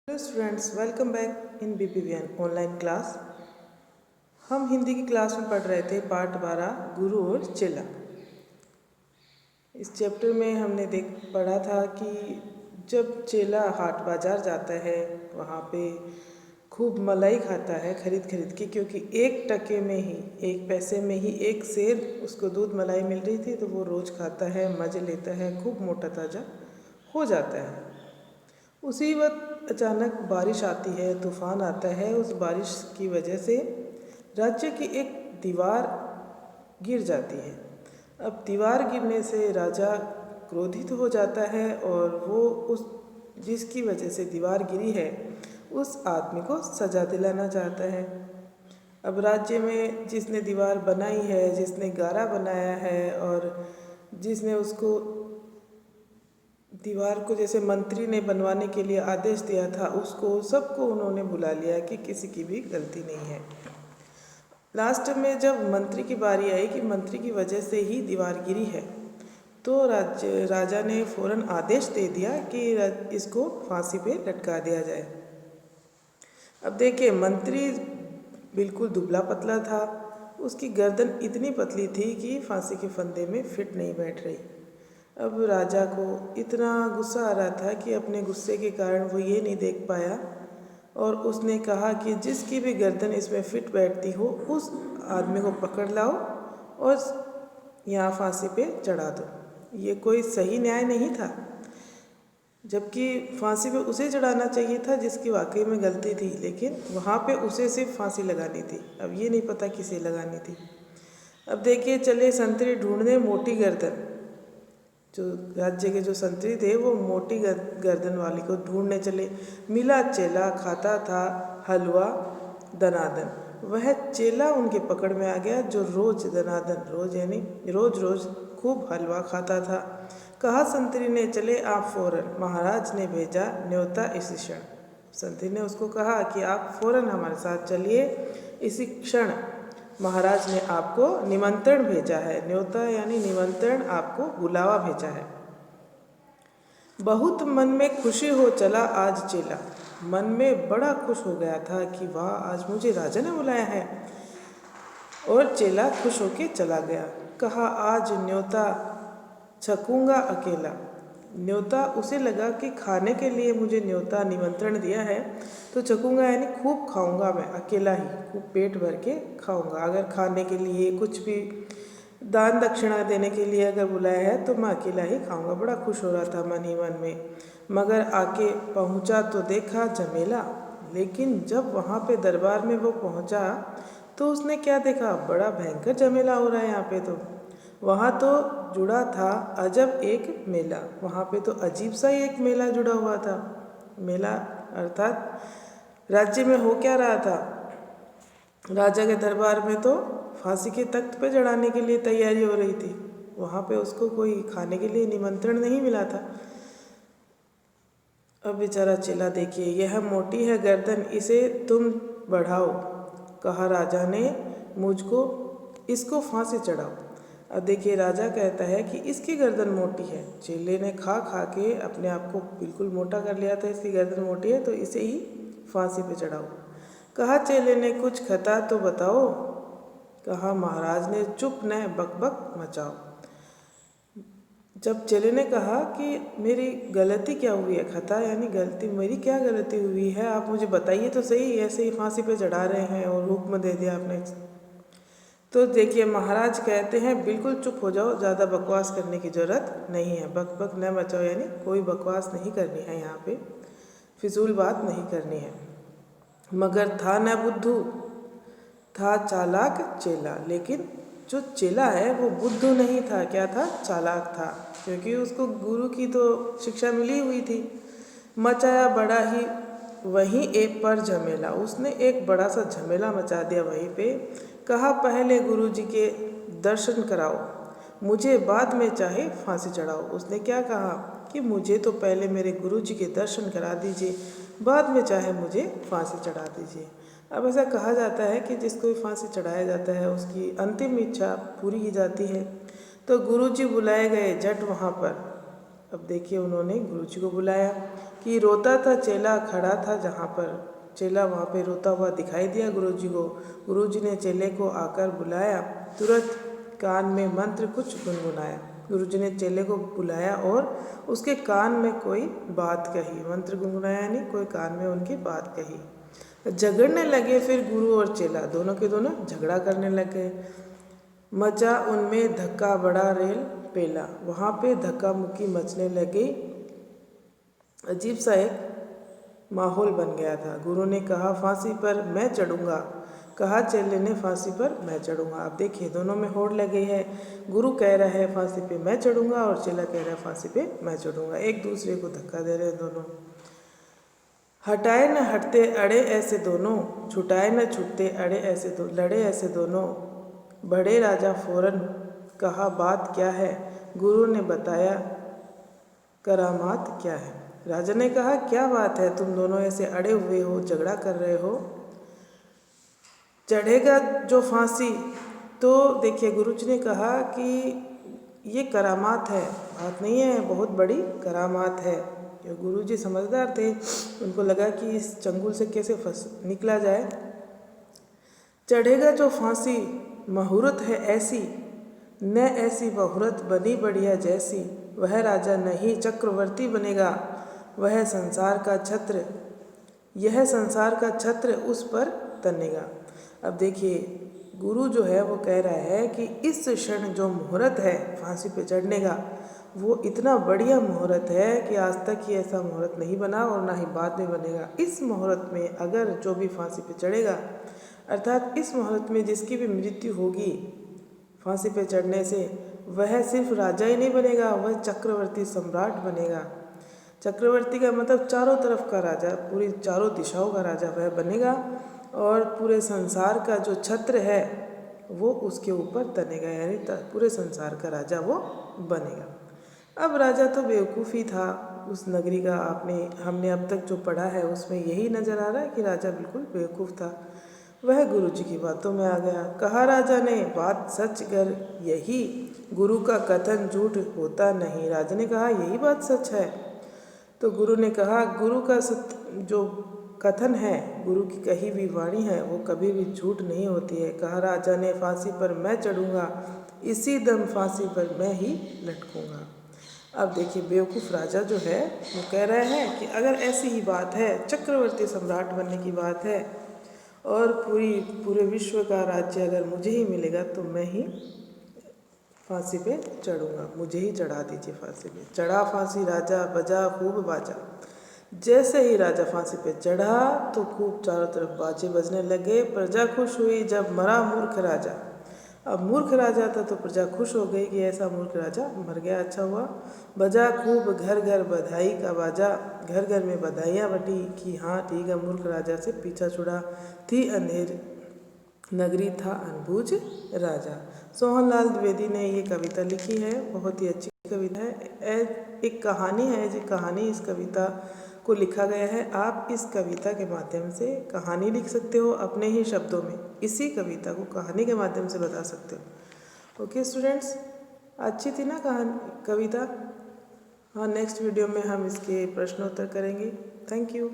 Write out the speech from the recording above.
Hello students, welcome back in BPVN online class. हम हिंदी की class में पढ़ रहे थे पार्ट 12 गुरु और चेला। इस चैप्टर में हमने पढ़ा था कि जब चेला हाट बाज़ार जाता है वहाँ पे खूब मलाई खाता है खरीद के, क्योंकि 1 टके में ही 1 पैसे में ही 1 सेर उसको दूध मलाई मिल रही थी, तो वो रोज़ खाता है, मज़े लेता है, खूब मोटा ताज़ा हो जाता है। उसी वक्त अचानक बारिश आती है, तूफान आता है। उस बारिश की वजह से राज्य की एक दीवार गिर जाती है। अब दीवार गिरने से राजा क्रोधित हो जाता है और वो उस जिसकी वजह से दीवार गिरी है उस आदमी को सज़ा दिलाना चाहता है। अब राज्य में जिसने दीवार बनाई है, जिसने गारा बनाया है और जिसने उसको दीवार को जैसे मंत्री ने बनवाने के लिए आदेश दिया था, उसको सबको उन्होंने बुला लिया कि किसी की भी गलती नहीं है। लास्ट में जब मंत्री की बारी आई कि मंत्री की वजह से ही दीवार गिरी है, तो राजा ने फौरन आदेश दे दिया कि इसको फांसी पे लटका दिया जाए। अब देखिए, मंत्री बिल्कुल दुबला पतला था, उसकी गर्दन इतनी पतली थी कि फांसी के फंदे में फिट नहीं बैठ रही। अब राजा को इतना गुस्सा आ रहा था कि अपने गुस्से के कारण वो ये नहीं देख पाया और उसने कहा कि जिसकी भी गर्दन इसमें फिट बैठती हो उस आदमी को पकड़ लाओ और यहाँ फांसी पे चढ़ा दो। ये कोई सही न्याय नहीं था, जबकि फांसी पे उसे चढ़ाना चाहिए था जिसकी वाकई में गलती थी, लेकिन वहाँ पे उसे सिर्फ फांसी लगानी थी। अब ये नहीं पता किसे लगानी थी। अब देखिए, चले संतरी ढूंढने मोटी गर्दन। जो राज्य के जो संतरी थे वो मोटी गर्दन वाली को ढूंढने चले। मिला चेला खाता था हलवा दनादन। वह चेला उनके पकड़ में आ गया जो रोज दनादन, रोज यानी रोज रोज खूब हलवा खाता था। कहा संतरी ने, चले आप फौरन, महाराज ने भेजा न्योता इसी क्षण। संतरी ने उसको कहा कि आप फौरन हमारे साथ चलिए, इसी क्षण महाराज ने आपको निमंत्रण भेजा है। न्योता यानी निमंत्रण, आपको बुलावा भेजा है। बहुत मन में खुशी हो चला आज चेला। मन में बड़ा खुश हो गया था कि वाह, आज मुझे राजा ने बुलाया है। और चेला खुश होके चला गया। कहा, आज न्योता छकूंगा अकेला। न्योता उसे लगा कि खाने के लिए मुझे न्योता निमंत्रण दिया है तो छकूंगा यानी खूब खाऊंगा, मैं अकेला ही खूब पेट भर के खाऊंगा। अगर खाने के लिए कुछ भी दान दक्षिणा देने के लिए अगर बुलाया है तो मैं अकेला ही खाऊंगा। बड़ा खुश हो रहा था मन ही मन में। मगर आके पहुंचा तो देखा झमेला। लेकिन जब वहाँ पे दरबार में वो पहुंचा तो उसने क्या देखा, बड़ा भयंकर झमेला हो रहा है यहाँ पे। तो वहाँ तो जुड़ा था अजब एक मेला। वहाँ पे तो अजीब सा ही एक मेला जुड़ा हुआ था। मेला अर्थात राज्य में हो क्या रहा था, राजा के दरबार में तो फांसी के तख्त पे चढ़ाने के लिए तैयारी हो रही थी। वहाँ पे उसको कोई खाने के लिए निमंत्रण नहीं मिला था। अब बेचारा चेला, देखिए यह मोटी है गर्दन, इसे तुम बढ़ाओ। कहा राजा ने, मुझको इसको फांसी चढ़ाओ। अब देखिए, राजा कहता है कि इसकी गर्दन मोटी है। चेले ने खा के अपने आप को बिल्कुल मोटा कर लिया था, इसकी गर्दन मोटी है तो इसे ही फांसी पे चढ़ाओ। कहा चेले ने, कुछ खता तो बताओ। कहा महाराज ने, चुप न बकबक मचाओ। जब चेले ने कहा कि मेरी गलती क्या हुई है, खता यानी गलती, मेरी क्या गलती हुई है, आप मुझे बताइए तो सही, ऐसे ही फांसी पे चढ़ा रहे हैं और हुक्म दे दिया आपने। तो देखिए, महाराज कहते हैं बिल्कुल चुप हो जाओ, ज़्यादा बकवास करने की ज़रूरत नहीं है। बक बक न मचाओ यानी कोई बकवास नहीं करनी है, यहाँ पे फिजूल बात नहीं करनी है। मगर था न बुद्धू, था चालाक चेला। लेकिन जो चेला है वो बुद्धू नहीं था, क्या था, चालाक था, क्योंकि उसको गुरु की तो शिक्षा मिली हुई थी। मचाया बड़ा ही वहीं एक पर झमेला। उसने एक बड़ा सा झमेला मचा दिया वहीं पे। कहा, पहले गुरु जी के दर्शन कराओ, मुझे बाद में चाहे फांसी चढ़ाओ। उसने क्या कहा कि मुझे तो पहले मेरे गुरु जी के दर्शन करा दीजिए, बाद में चाहे मुझे फांसी चढ़ा दीजिए। अब ऐसा कहा जाता है कि जिसको भी फांसी चढ़ाया जाता है उसकी अंतिम इच्छा पूरी की जाती है। तो गुरुजी बुलाए गए जट वहाँ पर। अब देखिए, उन्होंने गुरुजी को बुलाया कि रोता था चेला खड़ा था जहाँ पर। चेला वहाँ पे रोता हुआ दिखाई दिया गुरुजी को। गुरुजी ने चेले को आकर बुलाया, तुरंत कान में मंत्र कुछ गुनगुनाया। गुरुजी ने चेले को बुलाया और उसके कान में कोई बात कही। मंत्र गुनगुनाया यानी कोई कान में उनकी बात कही। झगड़ने लगे फिर गुरु और चेला, दोनों के दोनों झगड़ा करने लगे। मचा उनमें धक्का बड़ा रेल पेला। वहाँ पे धक्का मुक्की मचने लगी। अजीब सा एक माहौल बन गया था। गुरु ने कहा फांसी पर मैं चढ़ूँगा, कहा चेले ने फांसी पर मैं चढ़ूँगा। अब देखिए दोनों में होड़ लगी है। गुरु कह रहा है फांसी पे मैं चढ़ूँगा और चेला कह रहा है फांसी पे मैं चढ़ूँगा। एक दूसरे को धक्का दे रहे हैं दोनों। हटाए न हटते अड़े ऐसे दोनों, छुटाए न छुटते अड़े ऐसे लड़े ऐसे दोनों। बड़े राजा फौरन कहा बात क्या है, गुरु ने बताया करामात क्या है। राजा ने कहा क्या बात है, तुम दोनों ऐसे अड़े हुए हो, झगड़ा कर रहे हो। चढ़ेगा जो फांसी, तो देखिए गुरुजी ने कहा कि ये करामात है, बात नहीं है, बहुत बड़ी करामात है। गुरुजी समझदार थे, उनको लगा कि इस चंगुल से कैसे निकला जाए। चढ़ेगा जो फांसी मुहूर्त है ऐसी, न ऐसी मुहूर्त बनी बढ़िया जैसी। वह राजा नहीं चक्रवर्ती बनेगा, वह संसार का छत्र, यह संसार का छत्र उस पर तनेगा। अब देखिए गुरु जो है वो कह रहा है कि इस क्षण जो मुहूर्त है फांसी पे चढ़ने का, वो इतना बढ़िया मुहूर्त है कि आज तक ही ऐसा मुहूर्त नहीं बना और ना ही बाद में बनेगा। इस मुहूर्त में अगर जो भी फांसी पे चढ़ेगा, अर्थात इस मुहूर्त में जिसकी भी मृत्यु होगी फांसी पे चढ़ने से, वह सिर्फ राजा ही नहीं बनेगा, वह चक्रवर्ती सम्राट बनेगा। चक्रवर्ती का मतलब चारों तरफ का राजा, पूरी चारों दिशाओं का राजा वह बनेगा और पूरे संसार का जो छत्र है वो उसके ऊपर तनेगा, यानी पूरे संसार का राजा वो बनेगा। अब राजा तो बेवकूफ़ ही था उस नगरी का। हमने अब तक जो पढ़ा है उसमें यही नज़र आ रहा है कि राजा बिल्कुल बेवकूफ़ था। वह गुरुजी की बातों में आ गया। कहा राजा ने बात सच कर यही, गुरु का कथन झूठ होता नहीं। राजा ने कहा यही बात सच है। तो गुरु ने कहा गुरु का जो कथन है, गुरु की कही हुई वाणी है, वो कभी भी झूठ नहीं होती है। कहा राजा ने फांसी पर मैं चढ़ूँगा, इसी दम फांसी पर मैं ही लटकूँगा। अब देखिए बेवकूफ़ राजा जो है वो कह रहे हैं कि अगर ऐसी ही बात है, चक्रवर्ती सम्राट बनने की बात है और पूरे विश्व का राज्य अगर मुझे ही मिलेगा तो मैं ही फांसी पे चढ़ूँगा, मुझे ही चढ़ा दीजिए फांसी पे। चढ़ा फांसी राजा बजा खूब बाजा। जैसे ही राजा फांसी पे चढ़ा तो खूब चारों तरफ बाजे बजने लगे। प्रजा खुश हुई जब मरा मूर्ख राजा। अब मूर्ख राजा था तो प्रजा खुश हो गई कि ऐसा मूर्ख राजा मर गया, अच्छा हुआ। बजा खूब घर घर बधाई का बाजा, घर घर में बधाइयाँ बटी कि हाँ ठीक है, मूर्ख राजा से पीछा छुड़ा। थी अंधेर नगरी था अनबूझ राजा। सोहनलाल द्विवेदी ने ये कविता लिखी है, बहुत ही अच्छी कविता है। एक कहानी है, जो कहानी इस कविता को लिखा गया है। आप इस कविता के माध्यम से कहानी लिख सकते हो अपने ही शब्दों में, इसी कविता को कहानी के माध्यम से बता सकते हो। ओके स्टूडेंट्स, अच्छी थी ना कविता? हाँ, नेक्स्ट वीडियो में हम इसके प्रश्नोत्तर करेंगे। Thank you.